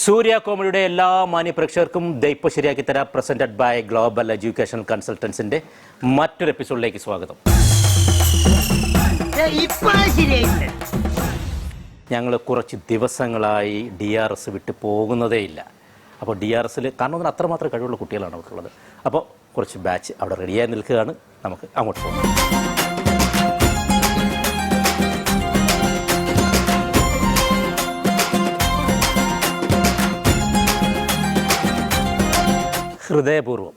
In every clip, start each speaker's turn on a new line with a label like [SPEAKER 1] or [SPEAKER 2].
[SPEAKER 1] സൂര്യ കോമഡിയുടെ എല്ലാ മാന്യ പ്രേക്ഷകർക്കും ദൈപ്പം ശരിയാക്കി തരാം പ്രസന്റഡ് ബൈ ഗ്ലോബൽ എഡ്യൂക്കേഷൻ കൺസൾട്ടൻസിന്റെ മറ്റൊരു എപ്പിസോഡിലേക്ക് സ്വാഗതം. ഞങ്ങൾ കുറച്ച് ദിവസങ്ങളായി DRS വിട്ട് പോകുന്നതേയില്ല. അപ്പോൾ DRSൽ കാരണം അതിന് അത്രമാത്രം കഴിവുള്ള കുട്ടികളാണ് അവിടെ ഉള്ളത്. അപ്പോൾ കുറച്ച് ബാച്ച് അവിടെ റെഡിയായി നിൽക്കുകയാണ്. നമുക്ക് അങ്ങോട്ട് പോകാം. ഹൃദയപൂർവ്വം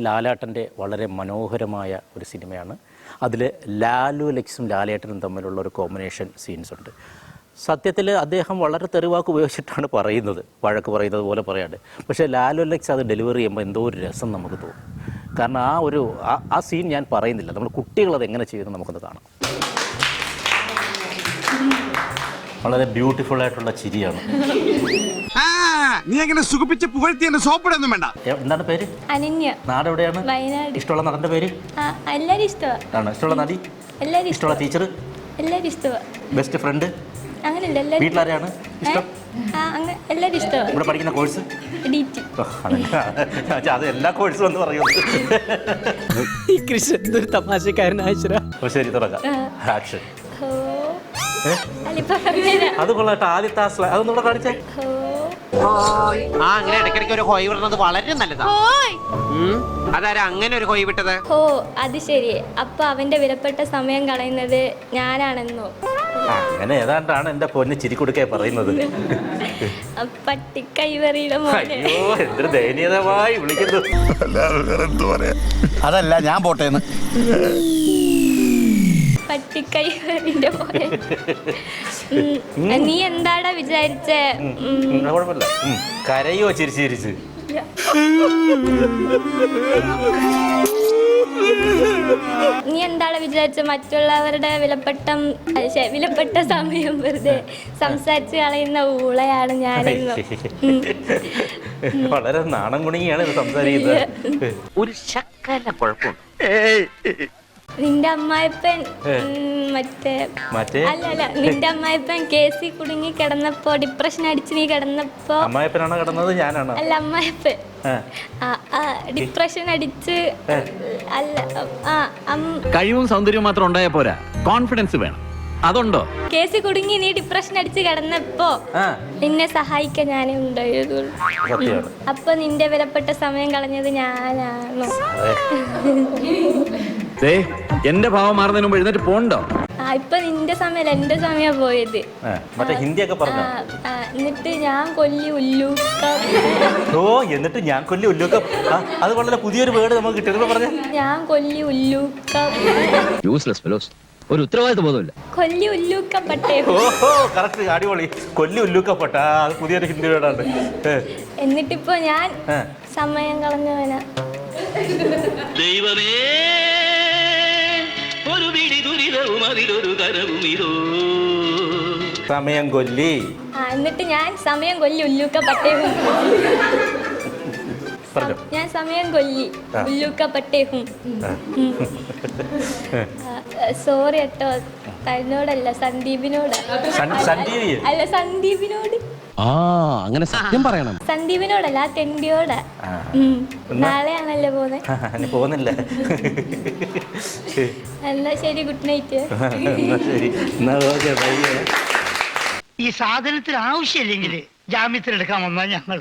[SPEAKER 1] ലാലേട്ടൻ്റെ വളരെ മനോഹരമായ ഒരു സിനിമയാണ്. അതിൽ ലാലു ലക്സും ലാലേട്ടനും തമ്മിലുള്ള ഒരു കോമ്പിനേഷൻ സീൻസ് ഉണ്ട്. സത്യത്തിൽ അദ്ദേഹം വളരെ തെറിവാക്ക് ഉപയോഗിച്ചിട്ടാണ് പറയുന്നത്, വഴക്ക് പറയുന്നത് പോലെ പറയാണ്ട്. പക്ഷേ ലാലു ലക്സ് അത് ഡെലിവറി ചെയ്യുമ്പോൾ എന്തോ ഒരു രസം നമുക്ക് തോന്നും. കാരണം ആ സീൻ ഞാൻ പറയുന്നില്ല, നമ്മൾ കുട്ടികളത് എങ്ങനെ ചെയ്യുന്നത് നമുക്കൊന്ന് കാണാം. വളരെ ബ്യൂട്ടിഫുൾ ആയിട്ടുള്ള ചിരിയാണ്.
[SPEAKER 2] നീ അങ്ങനെ സുഖിപ്പിച്ച് പുകഴ്ത്തി എന്നെ സോപ്പിടൊന്നും വേണ്ട.
[SPEAKER 1] എന്താണ് പേര്?
[SPEAKER 3] അനന്യ.
[SPEAKER 1] നാട് എവിടെയാണ്?
[SPEAKER 3] വയനാട്.
[SPEAKER 1] ഇഷ്ടമുള്ള നടന്റെ പേര്?
[SPEAKER 3] എല്ലാരും ഇഷ്ടമാണ്.
[SPEAKER 1] ഇഷ്ടമുള്ള നടി?
[SPEAKER 3] എല്ലാരും
[SPEAKER 1] ഇഷ്ടമുള്ള ടീച്ചർ? എല്ലാരും
[SPEAKER 3] ഇഷ്ടമാണ്.
[SPEAKER 1] Best friend?
[SPEAKER 3] അങ്ങനെയല്ല.
[SPEAKER 1] വീട്ടിലാരെയാണ് ഇഷ്ടം?
[SPEAKER 3] എല്ലാരും ഇഷ്ടമാണ്.
[SPEAKER 1] ഇവിടെ പഠിക്കുന്ന കോഴ്സ്? അത് എല്ലാ കോഴ്സും എന്ന് പറയുന്നത്.
[SPEAKER 4] ഈ കൃഷ്ണൻ എന്തൊരു തമാശക്കാരനായ.
[SPEAKER 1] ശരി, തുടങ്ങാം. ആക്ഷൻ. അത് കൊള്ളാട്ടെ. ആദ്യത്തെ അതൊന്നുകൂടെ കാണിച്ചേ.
[SPEAKER 5] അങ്ങനെ ഇടയ്ക്കിടയ്ക്ക് ഒരു ഹോയ് വിടുന്നത് വളരെ നല്ലതാ. അതാരാ അങ്ങനെ ഒരു ഹോയ് വിട്ടത്?
[SPEAKER 3] ഓ അത് ശരി. അപ്പൊ അവന്റെ വിലപ്പെട്ട സമയം കളയുന്നത് ഞാനാണെന്നോ?
[SPEAKER 1] അങ്ങനെ ഏതാണ്ടാണ് എന്റെ പൊന്ന് ചിരി കൊടുക്കേ പറയുന്നത്.
[SPEAKER 3] പട്ടിക്കൈവറിയുടെ മോനെ.
[SPEAKER 1] അയ്യോ, എന്തൊരു ദയനീയമായി വിളിക്കുന്നു.
[SPEAKER 2] അതല്ല, ഞാൻ പോട്ടേന്ന്.
[SPEAKER 3] പട്ടിക്കൈവറിന്റെ പോലെ. നീ എന്താടാ വിചാരിച്ചേ?
[SPEAKER 1] കുഴപ്പമില്ല. കരയോ ചിരിച്ച് ചിരിച്ച്?
[SPEAKER 3] നീ എന്താണ് വിചാരിച്ച മറ്റുള്ളവരുടെ വിലപ്പെട്ട സമയം വെറുതെ സംസാരിച്ച് കളയുന്ന ഊളയാണ് ഞാനെന്ന്?
[SPEAKER 1] വളരെ നാണം കുണുങ്ങിയാണ് ഇത് സംസാരിക്കുന്നത്.
[SPEAKER 5] ഒരു ശക്കല കുഴപ്പമുണ്ട്.
[SPEAKER 3] നിന്റെ അമ്മായിപ്പൻ അല്ല നിന്റെ അമ്മായിപ്പൻ കേസിൽ കുടുങ്ങി കിടന്നപ്പോ, ഡിപ്രഷൻ അടിച്ച് നീ കിടന്നപ്പോ.
[SPEAKER 1] അമ്മായിപ്പനാണോ കിടന്നത്? ഞാനാണോ?
[SPEAKER 3] അല്ല, അമ്മായിപ്പൻ ഡിപ്രഷൻ അടിച്ച്. അല്ല,
[SPEAKER 6] കഴിവും സൗന്ദര്യവും മാത്രം ഉണ്ടായാൽ പോരാ, കോൺഫിഡൻസ് വേണം. അതുണ്ടോ?
[SPEAKER 3] കേസിൽ കുടുങ്ങി നീ ഡിപ്രഷൻ അടിച്ച് കിടന്നപ്പോ നിന്നെ സഹായിക്കാൻ ഞാനേ ഉണ്ടായതുള്ളൂ. അപ്പൊ നിന്റെ വിലപ്പെട്ട സമയം കളഞ്ഞത് ഞാനാണോ?
[SPEAKER 6] എന്റെ ഭാവം മാറുന്നതിന് മുമ്പ് എഴുന്നേറ്റ് പോണ്ടോ?
[SPEAKER 3] ഇപ്പൊ നിന്റെ സമയം എന്റെ സമയം പോയത്. എന്നിട്ട് ഞാൻ കൊല്ലി ഉല്ലൂക്ക.
[SPEAKER 1] എന്നിട്ട് ഞാൻ കൊല്ലി ഉല്ലൂക്ക. അത് വളരെ പുതിയൊരു വേർഡ് നമുക്ക് കിട്ടിയത്. പറഞ്ഞ
[SPEAKER 3] ഞാൻ കൊല്ലി ഉല്ലൂക്ക.
[SPEAKER 6] Useless fellows. ഒരു ഉത്തരവാദിത്വ ബോധമില്ല.
[SPEAKER 3] കൊല്ലി ഉല്ലൂക്കപ്പെട്ടേ.
[SPEAKER 1] ഓഹോ, കറക്റ്റ്, അടിപൊളി. കൊല്ലി ഉല്ലൂക്കപ്പെട്ട, അത് പുതിയൊരു ഹിന്ദി വേർഡാണ്.
[SPEAKER 3] എന്നിട്ടിപ്പോ ഞാൻ സമയം കളഞ്ഞവനാ.
[SPEAKER 7] ദൈവമേ, ഒരു പിടി ദുരിതവും അതിലൊരു കരവും ഇതോ
[SPEAKER 1] സമയം കൊല്ലി.
[SPEAKER 3] എന്നിട്ട് ഞാൻ സമയം കൊല്ലി ഉല്ലൂക്കപ്പെട്ടേഹും. ഞാൻ സമയം കൊല്ലി ഉല്ലൂക്കപ്പെട്ടേഹും. സോറി കേട്ടോ, തന്നോടല്ല സന്ദീപിനോട്. അല്ല, സന്ദീപിനോട്.
[SPEAKER 6] അങ്ങനെ സത്യം പറയണം.
[SPEAKER 3] സന്ദീപിനോടല്ല, തെണ്ടിയോടാ. നാളെയാണല്ലോ
[SPEAKER 1] പോകുന്നില്ല.
[SPEAKER 3] എന്നാ ശരി, ഗുഡ് നൈറ്റ്.
[SPEAKER 8] ഈ സാധനത്തിന് ആവശ്യമില്ലെങ്കിൽ ജാമ്യത്തിലെടുക്കാൻ വന്നാൽ ഞങ്ങൾ.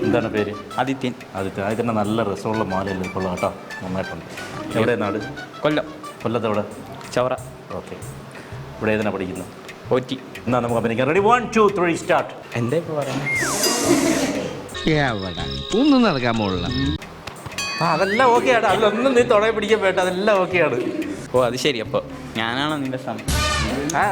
[SPEAKER 1] എന്താണ് പേര്?
[SPEAKER 6] ആദിത്യൻ.
[SPEAKER 1] ആദിത്യൻ്റെ നല്ല രസമുള്ള മാലയല്ലേ കൊള്ളാം കേട്ടോ, നന്നായിട്ടുണ്ട്. എവിടെ നാട്?
[SPEAKER 6] കൊല്ലം.
[SPEAKER 1] കൊല്ലത്ത് എവിടെ?
[SPEAKER 6] ചവറ.
[SPEAKER 1] ഓക്കെ. ഇവിടെ ഏതിനാ പഠിക്കുന്നത്?
[SPEAKER 6] OT.
[SPEAKER 1] എന്നാ നമുക്ക് അഭിനയിക്കാം. Ready, 1 2 3 start.
[SPEAKER 6] എന്താ ഇപ്പൊ പറയുന്നത്? ഒന്നും നടക്കാൻ പോലുള്ള.
[SPEAKER 1] അതെല്ലാം ഓക്കെയാണ്. അതിലൊന്നും നീ തുടങ്ങി പിടിക്കാൻ വേണ്ട, അതെല്ലാം ഓക്കെയാണ്.
[SPEAKER 6] ഓ അത് ശരി. അപ്പൊ ഞാനാണോ നിന്റെ സമയം?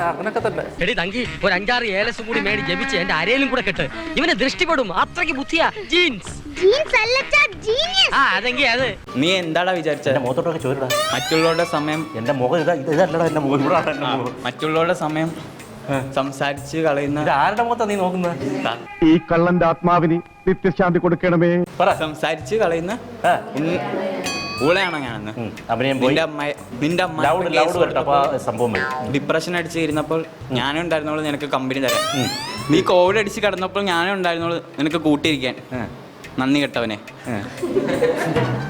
[SPEAKER 1] അങ്ങനൊക്കെ തന്നെ.
[SPEAKER 4] എടി തങ്കി, ഒരു 5-6 ഏലസും കൂടി മേടി ജപിച്ച് എന്റെ അരയിലും കൂടെ കെട്ട്. ഇവനെ ദൃഷ്ടിപ്പെടും, അത്രയ്ക്ക് ബുദ്ധിയാ. ജീൻസ് അതെങ്കി അത്.
[SPEAKER 6] നീ എന്താടാ വിചാരിച്ചത്?
[SPEAKER 1] മുഖത്തോട്ടൊക്കെ ചോദിടാ.
[SPEAKER 6] മറ്റുള്ളവരുടെ സമയം.
[SPEAKER 1] എന്റെ മുഖം ഇതല്ലടാ, എന്റെ മുഖം ഇവിടെ.
[SPEAKER 6] മറ്റുള്ളവരുടെ സമയം സംസാരിച്ച് കളയുന്ന.
[SPEAKER 1] ആരുടെ മുഖത്താ നീ നോക്കുന്നത്?
[SPEAKER 2] ഈ കള്ളന്റെ ആത്മാവിന് നിത്യശാന്തി കൊടുക്കണമേ.
[SPEAKER 6] സംസാരിച്ച് കളയുന്ന ഊളയാണോ ഞാനെന്ന്? നിന്റെ അമ്മ
[SPEAKER 1] സംഭവം
[SPEAKER 6] ഡിപ്രഷൻ അടിച്ച് ഇരുന്നപ്പോൾ ഞാനും ഉണ്ടായിരുന്നോളൂ നിനക്ക് കമ്പനി തരാം.
[SPEAKER 9] നീ കോവിഡ് അടിച്ച് കിടന്നപ്പോൾ ഞാനേ ഉണ്ടായിരുന്നുള്ളൂ നിനക്ക് കൂട്ടിയിരിക്കാൻ. നന്ദി കെട്ടവനെ.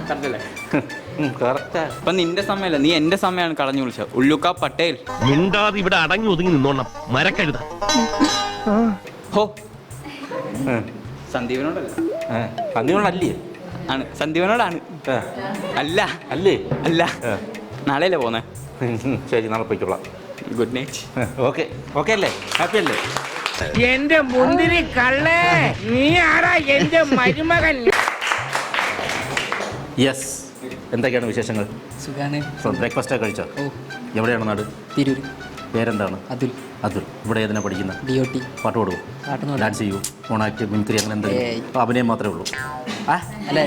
[SPEAKER 9] കറക്റ്റല്ലേ?
[SPEAKER 1] കറക്റ്റാ.
[SPEAKER 9] അപ്പൊ നിന്റെ സമയമല്ല, നീ എന്റെ സമയമാണ് കളഞ്ഞു വിളിച്ചത്. ഉള്ളുക്ക പട്ടേൽ.
[SPEAKER 10] മിണ്ടാതെ ഇവിടെ അടങ്ങി ഒതുങ്ങി നിന്നോണം, മരക്കഴുത.
[SPEAKER 9] ഹോ, സന്ദീപനോടല്ല.
[SPEAKER 1] സന്ദീപനോടല്ലേ?
[SPEAKER 9] ആണ്, സന്ദീപനോടാണ്. അല്ല
[SPEAKER 1] അല്ലേ?
[SPEAKER 9] അല്ല, നാളെയല്ലേ പോന്നെ?
[SPEAKER 1] ശരി, നാളെ പോയിക്കോളാം.
[SPEAKER 9] Good night.
[SPEAKER 1] ഓക്കെ ഓക്കെ അല്ലേ? ഹാപ്പി അല്ലേ?
[SPEAKER 8] എന്റെ മുന്തിരി കള്ളേ, നീ ആരാ എന്റെ മരുമകൻ?
[SPEAKER 1] യെസ്. എന്തൊക്കെയാണ് വിശേഷങ്ങൾ?
[SPEAKER 4] സുഖാണ്.
[SPEAKER 1] ബ്രേക്ക്ഫാസ്റ്റ് ഒക്കെ കഴിച്ചോ? എവിടെയാണ് നാട്?
[SPEAKER 4] തിരൂര്.
[SPEAKER 1] പേരെന്താണ്?
[SPEAKER 4] അതുൽ.
[SPEAKER 1] അതുൽ. ഇവിടെ ഏതിനാ പഠിക്കുന്നത്?
[SPEAKER 4] DOT.
[SPEAKER 1] പാട്ട് പാടുമോ? ഡാൻസ് ചെയ്യൂ? ഓണാക്ട്, മിമിക്രി, അങ്ങനെ എന്തെങ്കിലും? അഭിനയം മാത്രമേ ഉള്ളൂ?
[SPEAKER 4] അല്ലേ?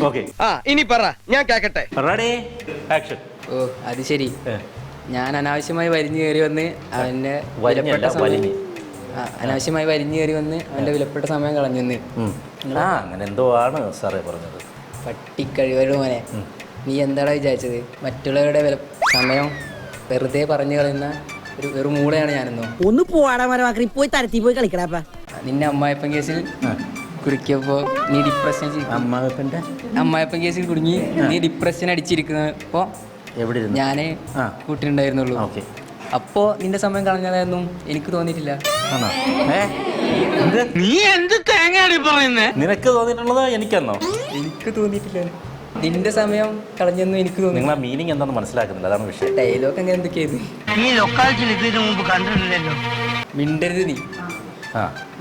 [SPEAKER 1] ഓക്കെ,
[SPEAKER 5] ഇനി പറ, ഞാൻ കേക്കട്ടെ.
[SPEAKER 1] Ready, action.
[SPEAKER 4] ഓ, അത് ശരി. ഞാൻ അനാവശ്യമായി വലിഞ്ഞു കയറി വന്ന് അവൻ്റെ അനാവശ്യമായി വലിഞ്ഞു കയറി വന്ന് അവൻ്റെ വിലപ്പെട്ട സമയം കളഞ്ഞു വന്ന്.
[SPEAKER 1] അങ്ങനെ എന്തോ ആണ് സാറേ പറഞ്ഞത്.
[SPEAKER 4] പട്ടിക്കഴിവരുടെ മോനെ, നീ എന്താണ് വിചാരിച്ചത്? മറ്റുള്ളവരുടെ സമയം വെറുതെ പറഞ്ഞു കളയുന്ന ഒരു വെറും മൂളയാണ് ഞാനെന്നോ.
[SPEAKER 8] ഒന്ന് പോവാടാ മരമാക്കി, പോയി തരത്തി പോയി കളിക്കടാ.
[SPEAKER 4] നിന്നെ അമ്മായപ്പൻ കേസിൽ കുടുക്കിയപ്പോൾ നീ ഡിപ്രഷൻ. അമ്മായപ്പൻ കേസിൽ കുടുങ്ങി നീ ഡിപ്രഷൻ അടിച്ചിരിക്കുന്നപ്പോ
[SPEAKER 1] എവിടെ
[SPEAKER 4] ഞാൻ കൂട്ടിട്ടുണ്ടായിരുന്നുള്ളൂ. അപ്പോ നിന്റെ സമയം കളഞ്ഞതായിരുന്നു എനിക്ക് തോന്നിയിട്ടില്ല.
[SPEAKER 8] നീ എന്ത് തേങ്ങയാണ് പറയുന്നേ?
[SPEAKER 1] നിനക്ക് തോന്നിയിട്ടുള്ളത് എനിക്കെന്നോ?
[SPEAKER 4] എനിക്ക് തോന്നിയിട്ടില്ല. നിന്റെ സമയം കളഞ്ഞെന്നും എനിക്ക് തോന്നി.
[SPEAKER 1] നിങ്ങൾ ആ മീനിങ് എന്താണെന്ന് മനസ്സിലാക്കുന്നില്ല, അതാണ് വിഷയം.
[SPEAKER 4] ഡയലോഗ് അങ്ങനെ എന്തൊക്കെയായിരുന്നു?
[SPEAKER 8] നീ ലൊക്കാലിറ്റിയിൽ ഇതിനു മുമ്പ് കണ്ടിട്ടില്ലല്ലോ.
[SPEAKER 4] മിണ്ടരുത് നീ.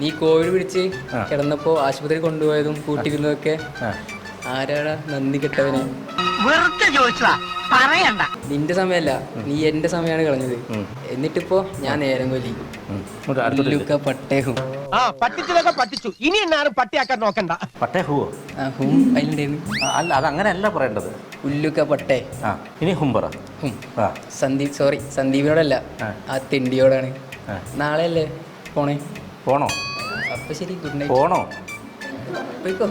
[SPEAKER 4] നീ കോവിഡ് പിടിച്ച് കിടന്നപ്പോ ആശുപത്രി കൊണ്ടുപോയതും കൂട്ടിയിരുന്നതൊക്കെ ആരാടാ നന്ദി കെട്ടവനെ?
[SPEAKER 8] വെറുതെ ചോദിച്ചതാ, പറയണ്ട.
[SPEAKER 4] നിന്റെ സമയമല്ല, നീ എന്റെ സമയമാണ് കളഞ്ഞത്. എന്നിട്ടിപ്പോ ഞാൻ നേരം കൊല്ലി. പട്ടേഹും
[SPEAKER 5] പറ്റിച്ചതൊക്കെ പറ്റിച്ചു, ഇനി എന്നാരും പട്ടിയാക്കാൻ നോക്കണ്ട.
[SPEAKER 1] പട്ടേ ഹൂവോ?
[SPEAKER 4] അതിലുണ്ടായിരുന്നു.
[SPEAKER 1] അല്ല, അതങ്ങനെയല്ല പറയേണ്ടത്.
[SPEAKER 4] ഉല്ലുക്ക പട്ടേ.
[SPEAKER 1] ഇനി ഹും പറ.
[SPEAKER 4] സന്ദീപ്, സോറി, സന്ദീപിനോടല്ല, ആ തെണ്ടിയോടാണ്. നാളെ അല്ലേ പോണേ?
[SPEAKER 1] പോണോ?
[SPEAKER 4] അപ്പൊ ശരി, ഗുഡ് നൈറ്റ്.
[SPEAKER 1] പോണോ?
[SPEAKER 4] പോയിക്കോ.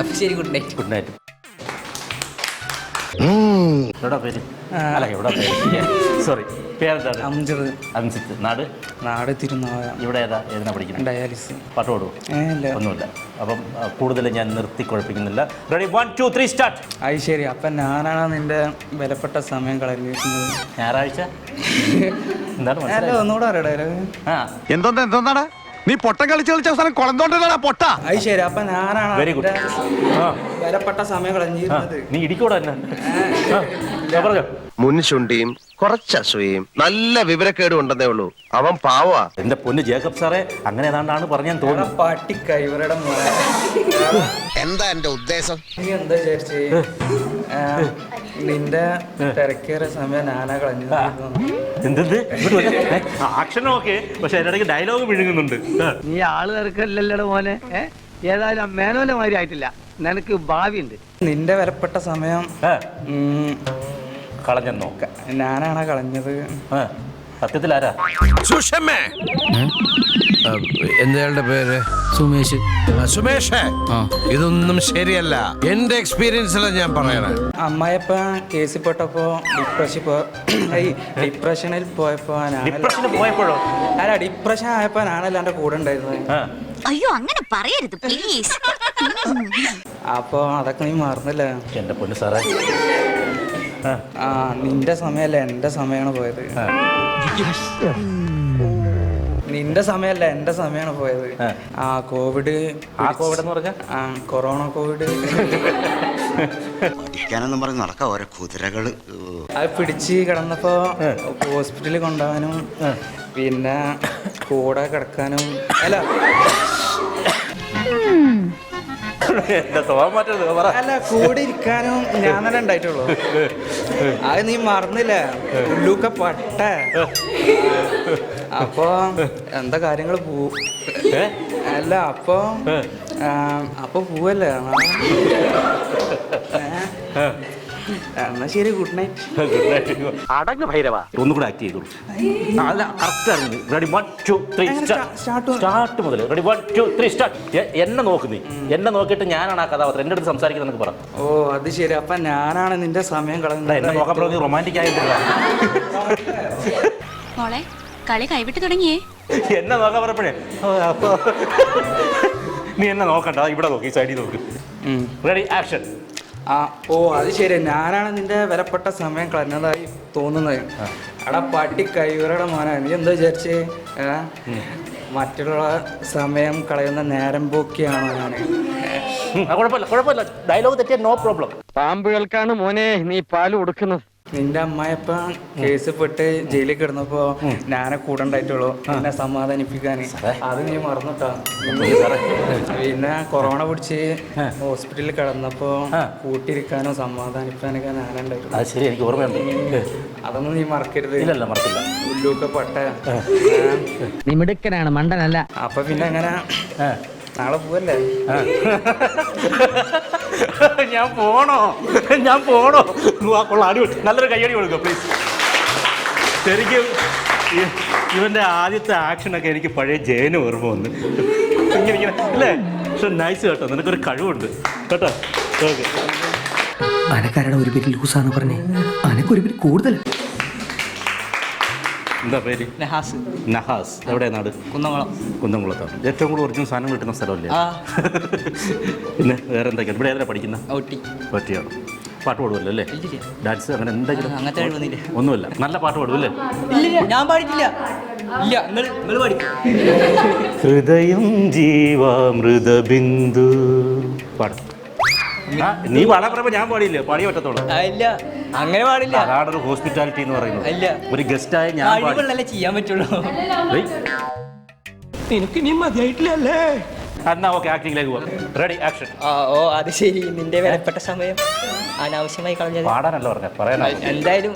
[SPEAKER 4] അപ്പൊ ശരി, ഗുഡ് നൈറ്റ്.
[SPEAKER 1] Good night. എവിടാ പേര്? അല്ല, എവിടാ പേര്? സോറി, പേരെന്താണ്?
[SPEAKER 4] അംജിത്.
[SPEAKER 1] അംജിത്ത്. നാട്?
[SPEAKER 4] നാട് തിരുനാവായ.
[SPEAKER 1] ഇവിടെ ഏതിനാ പഠിക്കുന്നത്?
[SPEAKER 4] ഡയാലിസിസ്.
[SPEAKER 1] പാട്ട് പാടുമോ? ഒന്നുമില്ല. അപ്പം കൂടുതൽ ഞാൻ നിർത്തി കുഴപ്പിക്കുന്നില്ല. Ready, 1 2 3 start.
[SPEAKER 4] അത് ശരി, അപ്പം ഞാനാണ് നിന്റെ വിലപ്പെട്ട സമയം കളഞ്ഞിരിക്കുന്നത്.
[SPEAKER 1] ഞായറാഴ്ച എന്താണ്
[SPEAKER 4] ഒന്നുകൂടെ അറിയട.
[SPEAKER 2] എന്തോന്നാടാ നീ പൊട്ടം കളിച്ച് കളിച്ച അവസാനം കുളന്തോണ്ടാ പൊട്ട?
[SPEAKER 4] അത് ശരി, അപ്പൊ ഞാനാണ്
[SPEAKER 1] വെരി ഗുഡ്.
[SPEAKER 4] വിലപ്പെട്ട സമയം കളഞ്ഞിരുന്നത്.
[SPEAKER 1] നീ ഇടിക്കൂടാ എന്നെ. പറഞ്ഞോ.
[SPEAKER 10] മുൻശുണ്ടിയും കുറച്ച് അസൂയയും നല്ല വിവരക്കേടും ഉണ്ടെന്നേ ഉള്ളൂ. അവൻ പാവാ.
[SPEAKER 1] എന്റെ പൊന്ന് ജേക്കബ് സാറേ, അങ്ങനെ ഏതാണ്ടാണ് പറഞ്ഞാൻ തോന്നുന്നു.
[SPEAKER 4] പട്ടിക്കൈവരുടെ മോനെ,
[SPEAKER 10] എന്താ എന്റെ ഉദ്ദേശം?
[SPEAKER 4] നീ എന്താ വിചാരിച്ചേ? നിന്റെ തിരക്കേറിയ സമയം ഞാനാ കളഞ്ഞത്.
[SPEAKER 1] എന്തെന്ത് ആക്ഷൻ ഓക്കെ, പക്ഷെ അതിനിടയ്ക്ക് ഡയലോഗ് വിഴുങ്ങുന്നുണ്ട്.
[SPEAKER 5] നീ ആള് തിരക്കല്ലല്ലോ മോനെ. ഏതായാലും മേനോന്റെ മാതിരി ആയിട്ടില്ല, നിനക്ക് ഭാവിയുണ്ട്.
[SPEAKER 4] നിന്റെ വിലപ്പെട്ട സമയം
[SPEAKER 1] കളഞ്ഞെന്നോ?
[SPEAKER 4] ഞാനാണ് കളഞ്ഞത്.
[SPEAKER 1] സത്യത്തിൽ ആരാ?
[SPEAKER 10] സുഷമേ. എന്താളുടെ പേര്?
[SPEAKER 4] സുമേഷ്.
[SPEAKER 10] സുമേഷ്, ഇതൊന്നും ശരിയല്ല. എന്റെ എക്സ്പീരിയൻസിലാണ് ഞാൻ പറയണേ.
[SPEAKER 4] അമ്മായിപ്പ കേസിൽ പെട്ടപ്പോ ഡിപ്രഷനിൽ പോയപ്പോ
[SPEAKER 1] പോയപ്പോഴോ?
[SPEAKER 4] അല്ല, ഡിപ്രഷൻ ആയപ്പോ ഞാനല്ല എന്റെ കൂടെ ഉണ്ടായിരുന്നത്.
[SPEAKER 11] അയ്യോ, അങ്ങനെ പറയരുത് പ്ലീസ്.
[SPEAKER 4] അപ്പൊ അതൊക്കെ നീ മറന്നില്ല.
[SPEAKER 1] എന്റെ പൊന്ന് സാറേ,
[SPEAKER 4] നിന്റെ സമയല്ല എന്റെ സമയമാണ് പോയത്. നിന്റെ സമയല്ല എന്റെ സമയമാണ് പോയത്. കോവിഡ്
[SPEAKER 1] എന്ന് പറഞ്ഞ
[SPEAKER 4] കൊറോണ കോവിഡ്
[SPEAKER 10] പഠിക്കാനെന്നും പറഞ്ഞ് നടക്കാം ഓരോ കുതിരകള്.
[SPEAKER 4] അത് പിടിച്ച് കിടന്നപ്പോ ഹോസ്പിറ്റലിൽ കൊണ്ടുപോകാനും പിന്നെ കൂടെ കിടക്കാനും അല്ല അല്ല കൂടെ ഇരിക്കാനും ഞാൻ തന്നെ ഉണ്ടായിട്ടുള്ളൂ. അത് നീ മറന്നില്ല, ഉള്ളൂക്ക പട്ട. അപ്പൊ എന്താ കാര്യങ്ങൾ അല്ല അപ്പൊ പോവല്ലേ? എന്നാ ശരി, ഗുഡ് നൈറ്റ്.
[SPEAKER 5] അടങ്ങ് ഭൈരവ.
[SPEAKER 1] ഒന്നുകൂടെ ആക്ട് ചെയ്തോളൂ. അല്ല, കറക്റ്റ് ആയിരുന്നു. റെഡി, 1 2 3 സ്റ്റാർട്ട് മുതൽ. Ready, 1 2 3 start. എന്നെ നോക്കുന്നേ, എന്നെ നോക്കിയിട്ട് ഞാനാണ് ആ കഥാപാത്രം. എൻ്റെ അടുത്ത് സംസാരിക്കുന്നത് എന്നൊക്കെ പറ.
[SPEAKER 4] ഓ, അത് ശരി. അപ്പൊ ഞാനാണ് നിന്റെ സമയം കളഞ്ഞത്.
[SPEAKER 1] എന്നെ നോക്കാൻ റൊമാൻറ്റിക് ആയിട്ടില്ല.
[SPEAKER 11] മോളെ, കളി കൈവിട്ട് തുടങ്ങിയേ.
[SPEAKER 1] എന്നെ നോക്കാൻ പറഞ്ഞപ്പോഴേ അപ്പൊ നീ എന്നെ നോക്കണ്ട, ഇവിടെ നോക്കി സൈഡിൽ നോക്ക്. Ready action.
[SPEAKER 4] ഓ അത് ശരി, ഞാനാണ് നിന്റെ വിലപ്പെട്ട സമയം കളഞ്ഞതായി തോന്നുന്നത്. എടാ പട്ടി കൈവരുടെ മോനെ, നീ എന്താ വിചാരിച്ചേ? മറ്റുള്ള സമയം കളയുന്ന നേരം പോക്കിയാണോ ഞാൻ?
[SPEAKER 1] കുഴപ്പമില്ല, ഡയലോഗ് തെറ്റിയ നോ പ്രോബ്ലം.
[SPEAKER 5] പാമ്പുകൾക്കാണ് മോനെ നീ പാല് കൊടുക്കുന്നത്.
[SPEAKER 4] നിന്റെ അമ്മായിപ്പ കേസ് പെട്ട് ജയിലിൽ കിടന്നപ്പോ ഞാനെ കൂടെ ഉണ്ടായിട്ടുള്ളൂ എന്നെ സമാധാനിപ്പിക്കാൻ. അത് നീ മറന്നിട്ടാ. പിന്നെ കൊറോണ പിടിച്ച് ഹോസ്പിറ്റലിൽ കിടന്നപ്പോ കൂട്ടിരിക്കാനോ സമാധാനിപ്പിക്കാനൊക്കെ ഞാനുണ്ടായിട്ടുള്ളൂ.
[SPEAKER 1] അത് ശരി, എനിക്ക് ഓർമ്മയുണ്ട്.
[SPEAKER 4] അതൊന്നും നീ മറക്കരുത്.
[SPEAKER 1] ഇല്ലല്ല, മറക്കില്ല.
[SPEAKER 4] ഉള്ളൂക്കെ പട്ട
[SPEAKER 5] നീ മിടുക്കനാണ്, മണ്ടനല്ല.
[SPEAKER 4] അപ്പൊ പിന്നെ എങ്ങനെ നാളെ പോവല്ലേ?
[SPEAKER 1] ഞാൻ പോണോ? കൊള്ളാം, അടിപൊളി. നല്ലൊരു കയ്യടി കൊടുക്കുക പ്ലീസ്. ശരിക്കും ഇവന്റെ ആദ്യത്തെ ആക്ഷനൊക്കെ എനിക്ക് പഴയ ജയന് ഓർമ്മ വന്ന് ഇങ്ങനെ അല്ലേ? പക്ഷെ നൈസ് കേട്ടോ, നിനക്കൊരു കഴിവുണ്ട് കേട്ടോ. ഓക്കെ,
[SPEAKER 5] അനക്കാരുടെ ഒരു പേര് ലൂസാണ് പറഞ്ഞേ, അനക്കൊരു പേര് കൂടുതൽ.
[SPEAKER 1] എന്താ പേര്?
[SPEAKER 4] നഹാസ്.
[SPEAKER 1] നഹാസ്. എവിടെ നാട്? കുന്നംകുളത്താണ്. ഏറ്റവും കൂടുതൽ ഒറിജിനൽ സാധനം കിട്ടുന്ന സ്ഥലമല്ലേ? പിന്നെ വേറെ എന്തൊക്കെയാണ്? ഇവിടെ ഏതാ പഠിക്കുന്നത്? ഒറ്റയാണ്. പാട്ട് പാടുമല്ലോ അല്ലേ? ഡാൻസ് അങ്ങനെ എന്തെങ്കിലും? ഒന്നുമില്ല. നല്ല പാട്ട് പാടുമല്ലേ?
[SPEAKER 4] ഞാൻ പാടിയിട്ടില്ല.
[SPEAKER 1] ഹൃദയം ജീവാമൃതബിന്ദു പാടും. നീ പാടാൻ പറയുമ്പോ ഞാൻ പാടിയില്ലേ? പാടിയേ പറ്റത്തോളൂ.
[SPEAKER 4] അങ്ങനെ പാടില്ല.
[SPEAKER 1] അതാണ് ഹോസ്പിറ്റാലിറ്റി എന്ന് പറയുന്നത്. ഒരു ഗസ്റ്റായി ഞാൻ
[SPEAKER 4] ചെയ്യാൻ പറ്റുള്ളൂ.
[SPEAKER 5] നിനക്ക് ഇനി മതിയായിട്ടില്ലല്ലേ?
[SPEAKER 1] എന്നാ ഓക്കെ, ആക്ടിംഗിലേക്ക് പോവാം. Ready action.
[SPEAKER 4] ഓ അത് ശരി, നിന്റെ വിലപ്പെട്ട സമയം അനാവശ്യമായി കളഞ്ഞത്.
[SPEAKER 1] പാടാനല്ല പറഞ്ഞ, പറയാനാ.
[SPEAKER 4] എന്തായാലും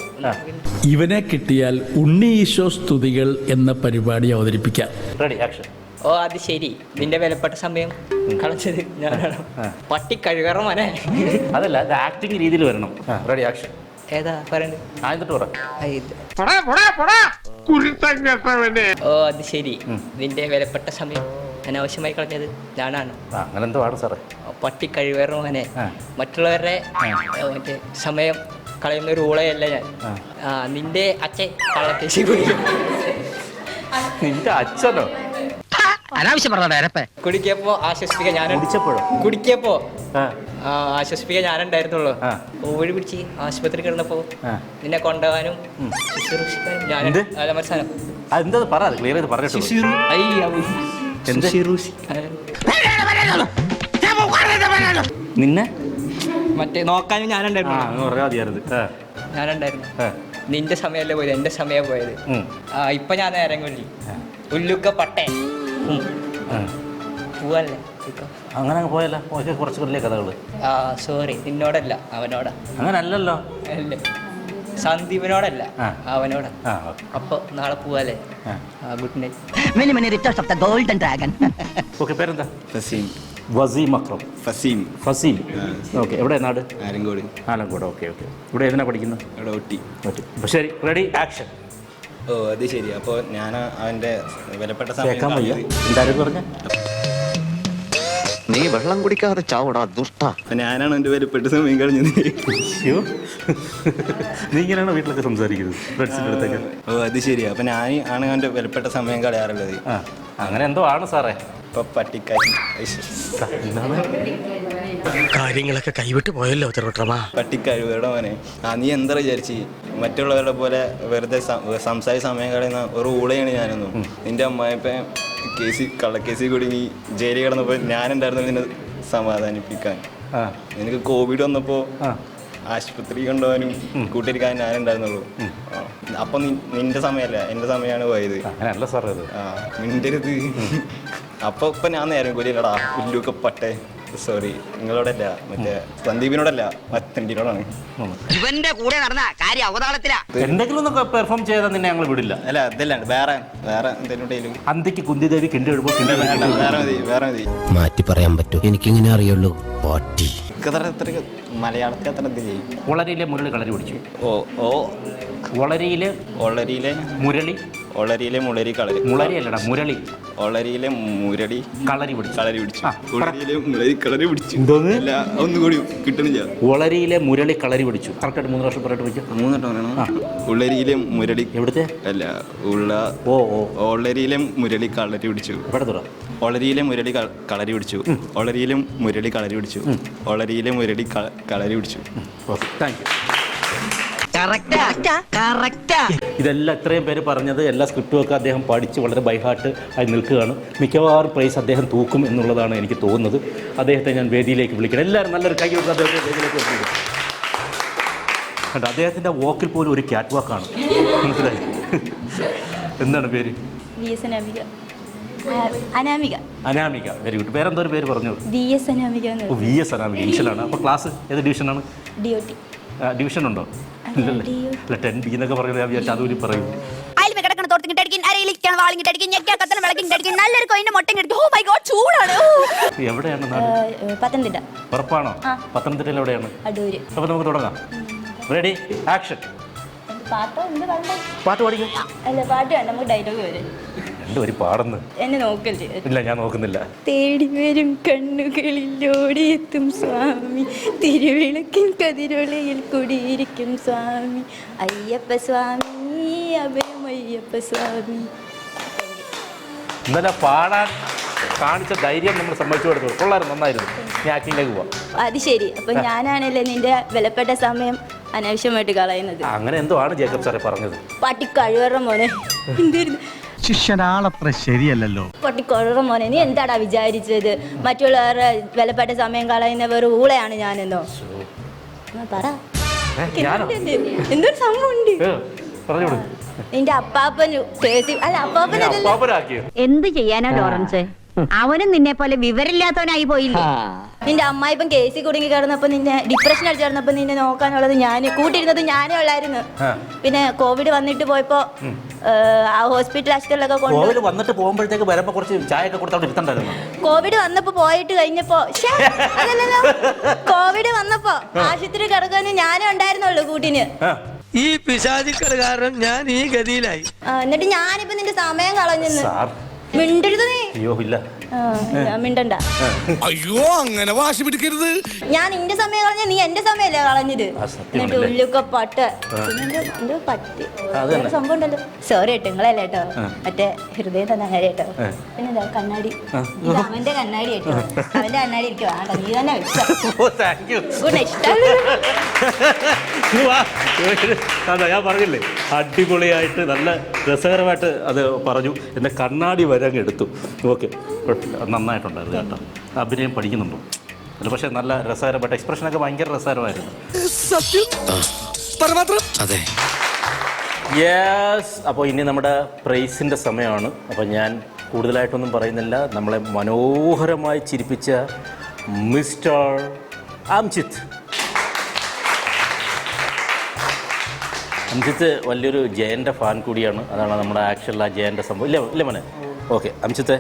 [SPEAKER 6] ഇവനെ കിട്ടിയാൽ ഉണ്ണി ഈശോ സ്തുതികൾ എന്ന പരിപാടി അവതരിപ്പിക്കാം.
[SPEAKER 1] Ready action.
[SPEAKER 4] ഓ അത് ശരി, നിന്റെ വിലപ്പെട്ട സമയം കളഞ്ഞത് ഞാനാണ്. പട്ടി കഴുകറ മോനെ.
[SPEAKER 1] അതല്ല, അത് ആക്ടിംഗ് രീതിയിൽ വരണം. Ready action.
[SPEAKER 4] ഏതാ പറയണ്ടത്?
[SPEAKER 1] ആയിട്ട് പറ.
[SPEAKER 4] ഓ അത് ശരി, നിന്റെ വിലപ്പെട്ട സമയം അനാവശ്യമായി കളഞ്ഞത് ഞാനാണ്.
[SPEAKER 1] അങ്ങനെ എന്തോ ആണ് സാറേ.
[SPEAKER 4] പട്ടി കഴിവേറ മോനെ. മറ്റുള്ളവരുടെ മറ്റേ സമയം കളയുന്ന ഒരു ഊളയല്ല ഞാൻ. നിന്റെ അച്ഛൻ കള്ളക്കേശി കുടിക്കും.
[SPEAKER 1] നിന്റെ അച്ഛനോ?
[SPEAKER 5] അനാവശ്യം പറഞ്ഞ
[SPEAKER 4] കുടിക്കപ്പോ ആശ്വസിപ്പിക്കാൻ ഞാൻ കുടിക്കപ്പോ ആശ്വസിപ്പിക്കാൻ ഞാനുണ്ടായിരുന്നുള്ളൂ. ഓടി പിടിച്ച് ആശുപത്രി കിടന്നപ്പോ നിന്നെ കൊണ്ടുപോകാനും ശുശ്രൂഷിക്കാനും ഞാൻ മനസ്സിലാനും.
[SPEAKER 1] അതെന്താ പറ, ക്ലിയർ ചെയ്ത് പറഞ്ഞിട്ട്. നിന്നെ
[SPEAKER 4] മറ്റേ നോക്കാനും ഞാനുണ്ടായിരുന്നു. നിന്റെ സമയമല്ലേ പോയത്, എന്റെ സമയം പോയത്. ഇപ്പൊ ഞാൻ നേരം കൊല്ലി ഉല്ലുക്ക പട്ടേ പോവല്ലേ?
[SPEAKER 1] അങ്ങനെ പോയല്ല, കുറച്ച് വലിയ കഥകള്.
[SPEAKER 4] സോറി, നിന്നോടല്ല അവനോടാ.
[SPEAKER 1] അങ്ങനെ അല്ലല്ലോ.
[SPEAKER 4] അല്ലേ, സന്ദീപിനോടല്ല അവനോടാ. അപ്പൊ നാളെ പോവാല്ലേ? Good night.
[SPEAKER 8] Many many returns of the golden dragon.
[SPEAKER 1] Okay, പേരെന്താ?
[SPEAKER 9] ഫസീം.
[SPEAKER 1] വസീം അക്രം. ഫസീം. ഓക്കെ, എവിടെ നാട്? ആലങ്കോട്. ഓക്കെ. ഇവിടെ ഏതിനാ പഠിക്കുന്നത്? അപ്പോൾ ശരി, റെഡി ആക്ഷൻ.
[SPEAKER 9] ഓ അത് ശരി, അപ്പോൾ ഞാൻ അവൻ്റെ വിലപ്പെട്ട
[SPEAKER 1] കേൾക്കാൻ വയ്യ, എന്തായാലും പറഞ്ഞ.
[SPEAKER 10] നീ വെള്ളം കുടിക്കാതെ ചാവടാ ദുഷ്ട.
[SPEAKER 9] ഞാനാണ് എൻ്റെ വിലപ്പെട്ട സമയം കഴിഞ്ഞത്.
[SPEAKER 1] നീ ഇങ്ങനെയാണോ വീട്ടിലൊക്കെ സംസാരിക്കുന്നത് ഫ്രണ്ട്സിൻ്റെ അടുത്തൊക്കെ?
[SPEAKER 9] ഓ അത് ശരി, അപ്പം ഞാൻ ആണ് അവൻ്റെ വിലപ്പെട്ട സമയം കളയാറുള്ളത്.
[SPEAKER 1] അങ്ങനെ എന്തോ ആണ് സാറേ.
[SPEAKER 9] ഇപ്പൊ പട്ടിക്കാരി
[SPEAKER 5] കാര്യങ്ങളൊക്കെ കൈവിട്ട് പോയല്ലോ തിരുവട്ടമാ.
[SPEAKER 9] പട്ടിക്കഴിവുകളുടെ മോനെ. നീ എന്താ വിചാരിച്ച് മറ്റുള്ളവരുടെ പോലെ വെറുതെ സംസാരിച്ച സമയം കളയുന്ന ഒരു ഊളയാണ് ഞാനൊന്നും. നിന്റെ അമ്മായിപ്പം കള്ളക്കേസിൽ കുടുങ്ങി ജയിലിൽ കിടന്നപ്പോൾ ഞാനുണ്ടായിരുന്നു നിന്നെ സമാധാനിപ്പിക്കാൻ. നിനക്ക് കോവിഡ് വന്നപ്പോൾ ആശുപത്രി കൊണ്ടുപോകാനും കൂട്ടിരിക്കാൻ ഞാനുണ്ടായിരുന്നുള്ളൂ. അപ്പൊ നിന്റെ സമയമല്ല, എന്റെ സമയമാണ് പോയത്. മിണ്ടരുത്. അപ്പൊ ഇപ്പൊ ഞാൻ നേരം കൊല്ലില്ലടാ പുല്ലൂക്കെ പട്ടേ. സോറി, നിങ്ങളോടല്ല, മറ്റേ സന്ദീപിനോടല്ല, മറ്റേനോടാണ്.
[SPEAKER 8] ഇവന്റെ കൂടെ നടന്ന കാര്യം അവതാളത്തിലാ.
[SPEAKER 1] എന്തെങ്കിലും ഒന്ന് പെർഫോം ചെയ്താൽ നിന്നെ ഞങ്ങൾ വിടില്ല.
[SPEAKER 9] അല്ല അതല്ലാണ്ട് വേറെ എന്തെങ്കിലും.
[SPEAKER 1] അന്തിക്ക് കുന്തിദേവി കിണ്ടി എഴുതുമ്പോൾ
[SPEAKER 9] വേറെ മതി.
[SPEAKER 5] മാറ്റി പറയാൻ പറ്റും, എനിക്കിങ്ങനെ അറിയുള്ളൂ. പാട്ടി
[SPEAKER 9] മലയാളത്തിൽ അത്ര എന്ത് ചെയ്യും?
[SPEAKER 1] വളരിയിലെ മുരളി കളരി പിടിച്ചു.
[SPEAKER 9] ഓ
[SPEAKER 1] വളരിയിലെ
[SPEAKER 9] മുരളി ഒളരിയിലെ മുളരി കളരി.
[SPEAKER 1] മുളരി അല്ലടാ, മുരളി.
[SPEAKER 9] ഒളരിയിലെ മുരടി
[SPEAKER 1] കളരി പിടിച്ചു.
[SPEAKER 9] ഒളരിയിലെ മുളരി കളരി പിടിച്ചു. അല്ല, ഒന്നുകൂടി കിട്ടണില്ല.
[SPEAKER 1] ഒളരിയിലെ മുരളി കളരി പിടിച്ചു. കറക്റ്റായിട്ട് 3 വർഷം പറഞ്ഞിട്ട് പിടിച്ചു.
[SPEAKER 9] 3 വട്ടം പറയണം. ഉള്ളരിയിലെ മുരടി.
[SPEAKER 1] എവിടുത്തെ?
[SPEAKER 9] അല്ല, ഒളരിയിലെ മുരളി കളരി പിടിച്ചു. ഒളരിയിലെ മുരളി കളരി പിടിച്ചു. ഒളരിയിലെ മുരളി കളരി പിടിച്ചു. ഒളരിയിലെ മുരളി കളരി പിടിച്ചു.
[SPEAKER 1] Thank you. ഇതെല്ലാം ഇത്രയും പേര് പറഞ്ഞത് എല്ലാ സ്ക്രിപ്റ്റും ഒക്കെ അദ്ദേഹം പഠിച്ച് വളരെ ബൈഹാർട്ട് ആയി നിൽക്കുകയാണ്. മിക്കവാറും പ്രൈസ് അദ്ദേഹം തൂക്കും എന്നുള്ളതാണ് എനിക്ക് തോന്നുന്നത്. അദ്ദേഹത്തെ ഞാൻ വേദിയിലേക്ക് വിളിക്കണം. എല്ലാവരും നല്ലൊരു കൈ കൊടുത്ത് അദ്ദേഹത്തെ വേദിയിലേക്ക് വിളിക്കും. അദ്ദേഹത്തിൻ്റെ വോക്കിൽ പോലും ഒരു ക്യാറ്റ് വാക്കാണ്. മനസ്സിലായി? എന്താണ് പേര്? അനാമിക. Very good. വേറെന്തോ ഒരു പേര് പറഞ്ഞു? VS അനാമിക. ഇൻഷലാണ്. അപ്പോൾ ക്ലാസ് ഏത് ഡിവിഷനാണ്? ഡിവിഷൻ ഉണ്ടോ? ഇല്ലല്ലേ. 10B എന്നൊക്കെ പറയുന്നത് ഞാൻ വിചാരിച്ചു അതുകൂടി പറയും. എവിടെയാണ് നാട്?
[SPEAKER 3] പത്തനംതിട്ട.
[SPEAKER 1] ഉറപ്പാണോ? പത്തനംതിട്ടയിൽ എവിടെയാണ്? അപ്പോൾ നമുക്ക് തുടങ്ങാം. Ready, action. പാട്ട് പാടിക്കും. രണ്ടുപേരും പാടുന്നു.
[SPEAKER 3] എന്നെ നോക്കല്ലേ?
[SPEAKER 1] ഇല്ല, ഞാൻ നോക്കുന്നില്ല.
[SPEAKER 3] തേടി വരും കണ്ണുകളിലോടിയെത്തും സ്വാമി, തിരുവിളക്കിൻ കതിരൊളിയിൽ കുടിയിരിക്കും സ്വാമി, അയ്യപ്പ സ്വാമി, അഭയം അയ്യപ്പ സ്വാമി.
[SPEAKER 1] ഇന്നലെ പാടാൻ കാണിച്ച ധൈര്യം നമ്മൾ സമ്മതിച്ചു കൊടുത്തു. കൊള്ളായിരുന്നു, നന്നായിരുന്നു. ഞാൻ ആക്ടിങ്ങിലേക്ക് പോവാം.
[SPEAKER 3] അത് ശരി. അപ്പൊ ഞാനാണല്ലേ നിന്റെ വിലപ്പെട്ട സമയം അനാവശ്യമായിട്ട് കളയുന്നത്.
[SPEAKER 1] അങ്ങനെ എന്തോ ആണ് ജേക്കബ് സാറെ പറഞ്ഞത്.
[SPEAKER 3] പട്ടി കഴിവറ മോനെ.
[SPEAKER 2] ശിഷ്യനാളത്ര ശരിയല്ലല്ലോ.
[SPEAKER 3] പട്ടി കഴിവറ മോനെ, നീ എന്താടാ വിചാരിച്ചത്? മറ്റുള്ളവരുടെ വിലപ്പെട്ട സമയം കളയുന്ന വെറും ഊളയാണ് ഞാനെന്നോ? പറ, എന്തൊരു സംഭവം ഉണ്ട്. നിന്റെ അപ്പാപ്പൻ
[SPEAKER 11] എന്ത് ചെയ്യാനാ ലോറൻസ്? അവനും നിന്നെ പോലെ വിവരമില്ലാത്തവനായി പോയില്ലേ?
[SPEAKER 3] നിന്റെ അമ്മായിപ്പം കേസിൽ കുടുങ്ങി കിടന്നപ്പോ നിന്നെ ഡിപ്രഷൻ അടിച്ചു കിടന്നപ്പോ നിന്നെ നോക്കാനുള്ളത് കൂട്ടിയിരുന്നത് ഞാനേ ഉള്ളായിരുന്നു. പിന്നെ കോവിഡ് വന്നിട്ട് പോയപ്പോ ആ ഹോസ്പിറ്റൽ ആശുപത്രിയിലൊക്കെ
[SPEAKER 1] കോവിഡ് വന്നിട്ട് പോകുമ്പോഴത്തേക്ക് വരുമ്പോ കുറച്ച് ചായ ഒക്കെ കൊടുത്തോണ്ട് ഇരുത്തണ്ടായിരുന്നു.
[SPEAKER 3] കോവിഡ് വന്നപ്പോ പോയിട്ട് കഴിഞ്ഞപ്പോ കോവിഡ് വന്നപ്പോ ആശുപത്രി കിടക്കാനും ഞാനേ ഉണ്ടായിരുന്നുള്ളൂ കൂട്ടിന്.
[SPEAKER 5] ഈ പിശാചിക്കള് കാരണം ഞാൻ ഈ ഗതിയിലായി.
[SPEAKER 3] എന്നിട്ട് ഞാനിപ്പോ നിന്റെ സമയം കളഞ്ഞെന്ന് മിണ്ടരുത് നീ.
[SPEAKER 1] അയ്യോ ഇല്ല,
[SPEAKER 3] മിണ്ടണ്ട.
[SPEAKER 2] അയ്യോ, അങ്ങനെ വാശി പിടിക്കരുത്.
[SPEAKER 3] ഞാൻ നിന്റെ സമയം കളഞ്ഞ, നീ എന്റെ സമയല്ലേ കളഞ്ഞത്. എന്നിട്ട് ഉള്ളിലൊക്കെ പട്ട് എന്തോ പട്ടി സംഭവം ഉണ്ടല്ലോ. സോറി കേട്ടോ, നിങ്ങളല്ലേ കേട്ടോ. മറ്റേ ഹൃദയം തന്നെ അങ്ങനെ കേട്ടോ. പിന്നെന്താ കണ്ണാടി, ഇത് അവന്റെ കണ്ണാടി കേട്ടോ. അവന്റെ കണ്ണാടി ഇരിക്കും. ആണ്ട നീ തന്നെ വെച്ചോ.
[SPEAKER 1] ഞാൻ പറഞ്ഞില്ലേ, അടിപൊളിയായിട്ട് നല്ല രസകരമായിട്ട് അത് പറഞ്ഞു. എന്നെ കണ്ണാടി വരെ അങ്ങ് എടുത്തു. ഓക്കെ, നന്നായിട്ടുണ്ടായിരുന്നു കേട്ടോ. അഭിനയം പഠിക്കുന്നുണ്ടോ? അല്ല, പക്ഷേ നല്ല രസകരമായിട്ട് എക്സ്പ്രഷനൊക്കെ ഭയങ്കര രസകരമായിരുന്നു.
[SPEAKER 2] അതെ.
[SPEAKER 1] യെസ്. അപ്പോൾ ഇനി നമ്മുടെ പ്രൈസിൻ്റെ സമയമാണ്. അപ്പോൾ ഞാൻ കൂടുതലായിട്ടൊന്നും പറയുന്നില്ല. നമ്മളെ മനോഹരമായി ചിരിപ്പിച്ച മിസ്റ്റർ അംജിത്ത്. അംജിത്ത് വലിയൊരു ജയൻ്റെ ഫാൻ കൂടിയാണ്. അതാണ് നമ്മുടെ ആക്ച്വൽ ആ ജയൻ്റെ സംഭവം. ഇല്ല മോനെ? ഓക്കെ, അംജിത്തെ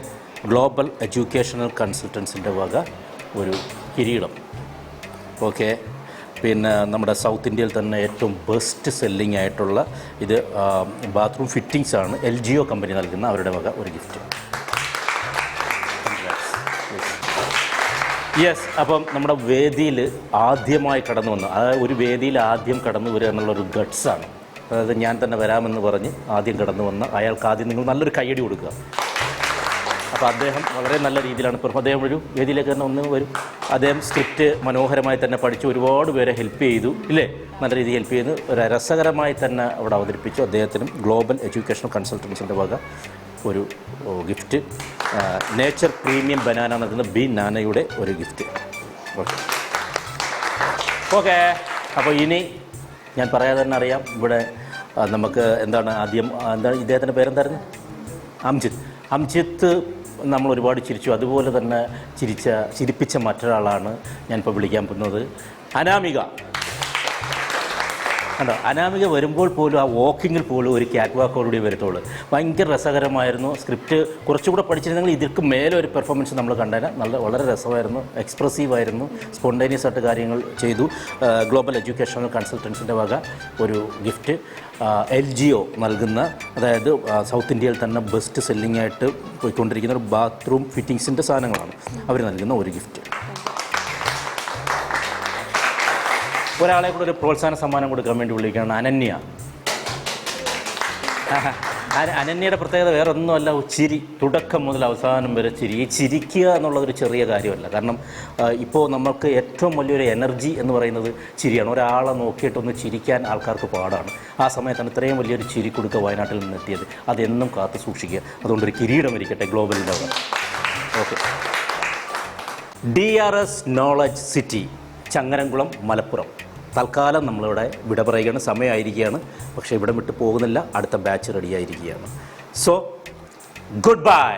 [SPEAKER 1] ഗ്ലോബൽ എഡ്യൂക്കേഷണൽ കൺസൾട്ടൻസിൻ്റെ വക ഒരു കിരീടം. ഓക്കെ, പിന്നെ നമ്മുടെ സൗത്ത് ഇന്ത്യയിൽ തന്നെ ഏറ്റവും ബെസ്റ്റ് സെല്ലിംഗ് ആയിട്ടുള്ള ഇത് ബാത്റൂം ഫിറ്റിങ്സ് ആണ് LGO കമ്പനി നൽകുന്ന അവരുടെ വക ഒരു ഗിഫ്റ്റ്. യെസ്. അപ്പം നമ്മുടെ വേദിയിൽ ആദ്യമായി കടന്നു വന്ന, അതായത് ഒരു വേദിയിൽ ആദ്യം കടന്നു വരിക എന്നുള്ളൊരു ഗട്ട്സാണ്. അതായത് ഞാൻ തന്നെ വരാമെന്ന് പറഞ്ഞ് ആദ്യം കടന്നു വന്ന അയാൾക്ക് ആദ്യം നിങ്ങൾ നല്ലൊരു കയ്യടി കൊടുക്കുക. അപ്പോൾ അദ്ദേഹം വളരെ നല്ല രീതിയിലാണ് അദ്ദേഹം ഒരു വേദിയിലേക്ക് തന്നെ ഒന്ന് വരും. അദ്ദേഹം സ്ക്രിപ്റ്റ് മനോഹരമായി തന്നെ പഠിച്ച് ഒരുപാട് പേരെ ഹെൽപ്പ് ചെയ്തു, ഇല്ലേ? നല്ല രീതിയിൽ ഹെൽപ്പ് ചെയ്ത് ഒരു രസകരമായി തന്നെ അവിടെ അവതരിപ്പിച്ചു. അദ്ദേഹത്തിനും ഗ്ലോബൽ എഡ്യൂക്കേഷണൽ കൺസൾട്ടൻസിൻ്റെ വക ഒരു ഗിഫ്റ്റ്. നേച്ചർ പ്രീമിയം ബനാന നൽകുന്ന ബി നാനയുടെ ഒരു ഗിഫ്റ്റ്. ഓക്കെ. അപ്പോൾ ഇനി ഞാൻ പറയാതെ തന്നെ അറിയാം, ഇവിടെ നമുക്ക് എന്താണ് ഇദ്ദേഹത്തിൻ്റെ പേരെന്തായിരുന്നു? അംജിത്ത് നമ്മൾ ഒരുപാട് ചിരിച്ചു. അതുപോലെ തന്നെ ചിരിപ്പിച്ച മറ്റൊരാളാണ് ഞാനിപ്പോൾ വിളിക്കാൻ പോകുന്നത്, അനാമിക. കണ്ടോ, അനാമിക വരുമ്പോൾ പോലും ആ വാക്കിങ്ങിൽ പോലും ഒരു ക്യാറ്റ് വാക്കോടുകൂടി വരത്തുള്ളൂ. ഭയങ്കര രസകരമായിരുന്നു. സ്ക്രിപ്റ്റ് കുറച്ചുകൂടെ പഠിച്ചിരുന്നെങ്കിൽ ഇതിற்கு മേലെ ഒരു പെർഫോമൻസ് നമ്മൾ കണ്ടേനെ. വളരെ രസമായിരുന്നു, എക്സ്പ്രസീവായിരുന്നു, സ്പോണ്ടേനിയസ് ആയിട്ട് കാര്യങ്ങൾ ചെയ്തു. ഗ്ലോബൽ എഡ്യൂക്കേഷണൽ കൺസൾട്ടൻസിൻ്റെ വക ഒരു ഗിഫ്റ്റ്, LGO നൽകുന്ന, അതായത് സൗത്ത് ഇന്ത്യയിൽ തന്നെ ബെസ്റ്റ് സെല്ലിംഗ് ആയിട്ട് പോയിക്കൊണ്ടിരിക്കുന്ന ഒരു ബാത്റൂം ഫിറ്റിങ്സിൻ്റെ സാധനങ്ങളാണ് അവർ നൽകുന്ന ഒരു ഗിഫ്റ്റ്. ഒരാളെ കൂടെ ഒരു പ്രോത്സാഹന സമ്മാനം കൊടുക്കാൻ വേണ്ടി വിളിക്കുകയാണ് അനന്യ. അനന്യയുടെ പ്രത്യേകത വേറെ ഒന്നുമല്ല, ചിരി. തുടക്കം മുതൽ അവസാനം വരെ ചിരി. ഈ ചിരിക്കുക എന്നുള്ളതൊരു ചെറിയ കാര്യമല്ല. കാരണം ഇപ്പോൾ നമുക്ക് ഏറ്റവും വലിയൊരു എനർജി എന്ന് പറയുന്നത് ചിരിയാണ്. ഒരാളെ നോക്കിയിട്ടൊന്ന് ചിരിക്കാൻ ആൾക്കാർക്ക് പാടാണ്. ആ സമയത്താണ് ഇത്രയും വലിയൊരു ചിരി കൊടുക്കുക വയനാട്ടിൽ നിന്നെത്തിയത്. അതെന്നും കാത്തു സൂക്ഷിക്കുക. അതുകൊണ്ടൊരു കിരീടം ഇരിക്കട്ടെ ഗ്ലോബലിൻ്റെ അവിടെ. Okay. DRS knowledge city, Changaramkulam, Malappuram. തൽക്കാലം നമ്മളിവിടെ വിട പറയുകയാണ്, സമയമായിരിക്കുകയാണ്. പക്ഷേ ഇവിടെ വിട്ട് പോകുന്നില്ല, അടുത്ത ബാച്ച് റെഡിയായിരിക്കുകയാണ്. So good bye.